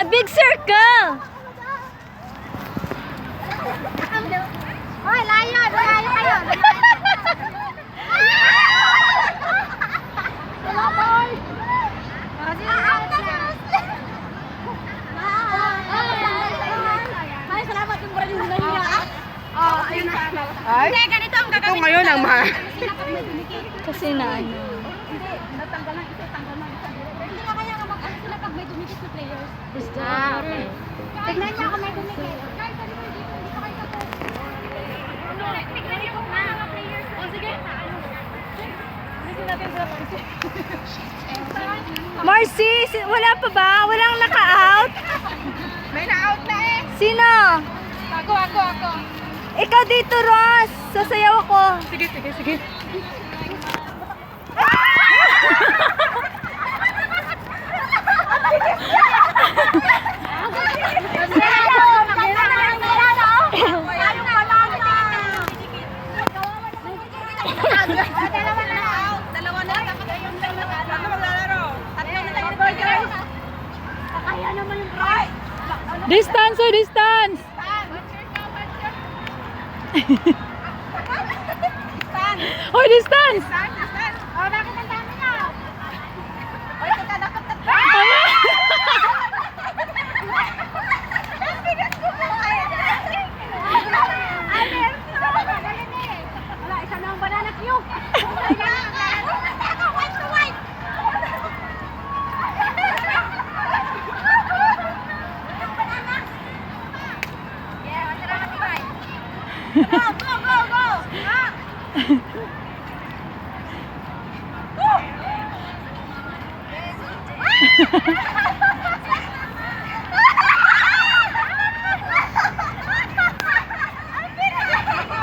big circle. Hoy, layo kayo. Ay, salamat yung brand yung nahiya. Ayun na. Ay, Hindi, ganito ang ito gagawin. ngayon ang mahal. Kasi na ano. Hindi, natanggal lang isa, tanggal lang isa. Hindi na kaya mag-ano sila pag may dumikit na players. Okay. Tignan niya kung may dumikit. Guys, ano mo dito? Hindi pa kayo tapos. Tignan niyo kung mga players. O, sige. Hindi natin sila pansin. Marcy, wala pa ba? Walang naka-out? May na-out na eh. Sino? Ako. Ikaw dito, Ross. Sasayaw ako. Sige. Dalawa na. Ano maglalaro? Tatlo na tayo burgers. Kaya naman yung prize. Distance, oh, distance. Hoy, distance. Oh, bakit ang dami na? Oy, teka, dapat tatlo. Ang bigat ko po. Wala, isa na ang banana cue. White to white. Yung banana. Yeah, matira ka tibay. Go.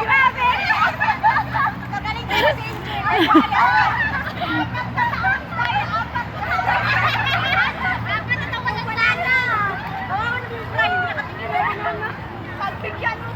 Grabe! Magaling ka si Apat na taon na banana! Oo, hindi nakatingin na banana. Pagbigyan mo,